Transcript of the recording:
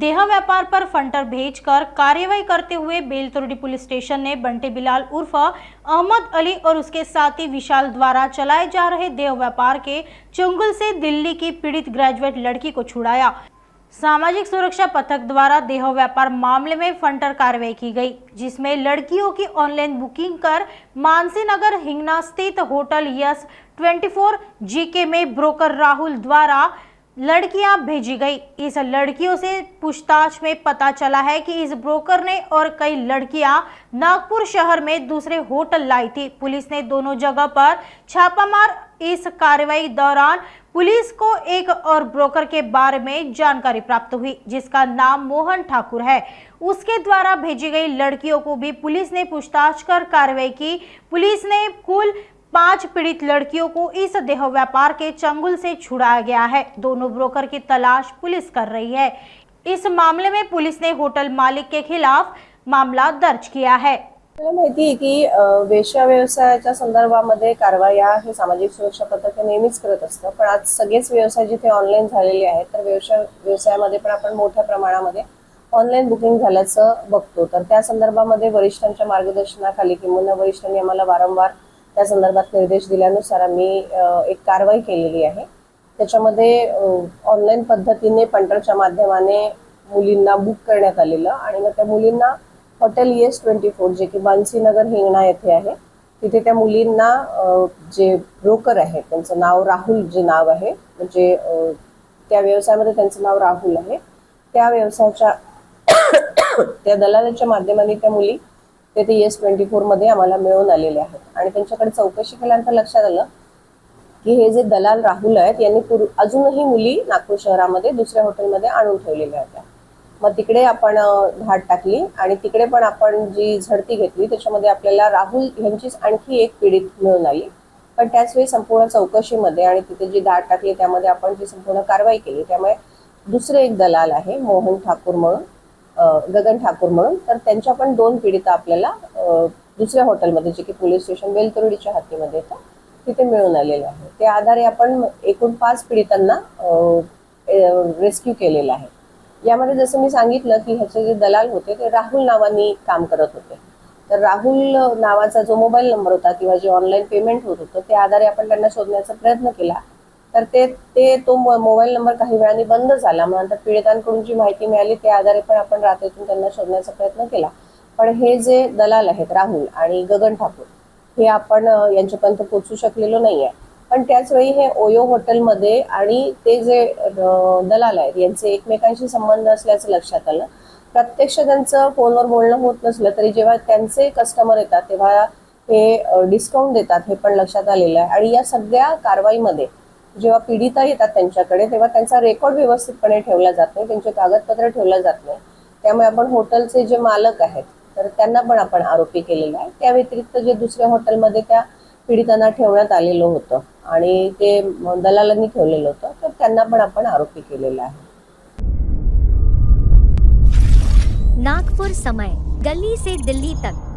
देह व्यापार पर फंटर भेजकर कार्यवाही करते हुए बेलतोरडी पुलिस स्टेशन ने बंटे बिलाल उर्फ अहमद अली और उसके साथी विशाल द्वारा चलाए जा रहे देह व्यापार के चंगुल से दिल्ली की पीड़ित ग्रेजुएट लड़की को छुड़ाया। सामाजिक सुरक्षा पथक द्वारा देह व्यापार मामले में फंटर कार्रवाई की गई, जिसमें लड़कियों की ऑनलाइन बुकिंग कर मानसी नगर हिंगना स्थित होटल यस 24 जीके में ब्रोकर राहुल द्वारा लड़कियां भेजी गई। इस लड़कियों से पूछताछ में पता चला है कि इस ब्रोकर ने और कई लड़कियां नागपुर शहर में दूसरे होटल लाई थी। पुलिस ने दोनों जगह पर छापा मार इस कार्रवाई दौरान पुलिस को एक और ब्रोकर के बारे में जानकारी प्राप्त हुई, जिसका नाम मोहन ठाकुर है। उसके द्वारा भेजी गई लड़कियों को भी पुलिस ने पूछताछ कर कार्रवाई की। पुलिस ने कुल 5 पीड़ित लड़कियों को इस देह व्यापार के चंगुल से छुड़ाया गया है। दोनों ब्रोकर की तलाश पुलिस कर रही है। इस मामले में पुलिस ने होटल मालिक के खिलाफ मामला दर्ज किया है। माहिती आहे की वेश्या व्यवसायाच्या संदर्भामध्ये कारवाया हे सामाजिक सुरक्षा पथक नेहमीच करत असतं, पण आज सगळेच व्यवसाय जिथे ऑनलाईन झालेले आहेत तर व्यवसायामध्ये पण आपण मोठ्या प्रमाणामध्ये ऑनलाईन बुकिंग झाल्याचं बघतो। तर त्या संदर्भामध्ये वरिष्ठांच्या मार्गदर्शनाखाली किंवा वरिष्ठांनी आम्हाला वारंवार त्या संदर्भात निर्देश दिल्यानुसार आम्ही एक कारवाई केलेली आहे। त्याच्यामध्ये ऑनलाईन पद्धतीने पंटरच्या माध्यमाने मुलींना बुक करण्यात आलेलं आणि मग त्या मुलींना हॉटेल यस 24 जे की मानसी नगर हिंगणा येथे आहे, तिथे त्या मुलींना जे ब्रोकर आहे त्यांचं नाव राहुल जे नाव आहे, म्हणजे त्या व्यवसायामध्ये त्यांचं नाव राहुल आहे, त्या व्यवसायाच्या त्या दलालाच्या माध्यमाने त्या मुली तेथे यस 24 मध्ये आम्हाला मिळून आलेले आहेत आणि त्यांच्याकडे चौकशी केल्यानंतर लक्षात आलं की हे जे दलाल राहुल आहेत यांनी अजूनही मुली नागपूर शहरामध्ये दुसऱ्या हॉटेलमध्ये आणून ठेवलेल्या होत्या। मग तिकडे आपण धाड टाकली आणि तिकडे पण आपण जी झडती घेतली त्याच्यामध्ये आपल्याला राहुल यांचीच आणखी एक पीडित मिळून आली। पण त्याच वेळी संपूर्ण चौकशीमध्ये आणि तिथे जी धाड टाकली त्यामध्ये आपण जी संपूर्ण कारवाई केली, त्यामुळे दुसरे एक दलाल आहे मोहन ठाकूर म्हणून, गगन ठाकूर म्हणून, तर त्यांच्या पण 2 पीडिता आपल्याला दुसऱ्या हॉटेलमध्ये जे की पोलीस स्टेशन बेलतोरडीच्या हद्दीमध्ये येतं तिथे मिळून आलेले आहे। त्या आधारे आपण एकूण 5 पीडितांना रेस्क्यू केलेलं आहे। यामध्ये जसं मी सांगितलं की ह्याचे जे दलाल होते ते राहुल नावानी काम करत होते, तर राहुल नावाचा जो मोबाईल नंबर होता किंवा जे ऑनलाईन पेमेंट होत होतं त्या आधारे आपण त्यांना शोधण्याचा प्रयत्न केला, तर तो मोबाईल नंबर काही वेळाने बंद झाला। मग नंतर पीडितांकडून जी माहिती मिळाली त्या आधारे पण आपण रात्रीतून त्यांना शोधण्याचा प्रयत्न केला, पण हे जे दलाल आहेत राहुल आणि गगन ठाकूर हे आपण यांच्यापर्यंत पोहोचू शकलेलो नाहीये। पण त्याच वेळी हे ओयो हॉटेलमध्ये आणि ते जे दलाल आहेत यांचे एकमेकांशी संबंध असल्याचं लक्षात आलं। प्रत्यक्ष त्यांचं फोनवर बोलणं होत नसलं तरी जेव्हा त्यांचे कस्टमर येतात तेव्हा हे डिस्काउंट देतात हे पण लक्षात आलेलं आहे। आणि या सगळ्या कारवाईमध्ये जेव्हा पीडिता येतात त्यांच्याकडे तेव्हा त्यांचा रेकॉर्ड व्यवस्थितपणे ठेवला जात नाही, त्यांचे कागदपत्र ठेवलं जात नाही। त्यामुळे आपण हॉटेलचे जे मालक आहेत तर त्यांना पण आपण आरोपी केलेला आहे। त्या व्यतिरिक्त जे दुसऱ्या हॉटेलमध्ये त्या पीडितांना ठेवण्यात आलेलं होतं आणि ते दलालांनी ठेवलेलं होतं तर त्यांना पण आपण आरोपी केलेला आहे। नागपुर समय, गली से दिल्ली तक।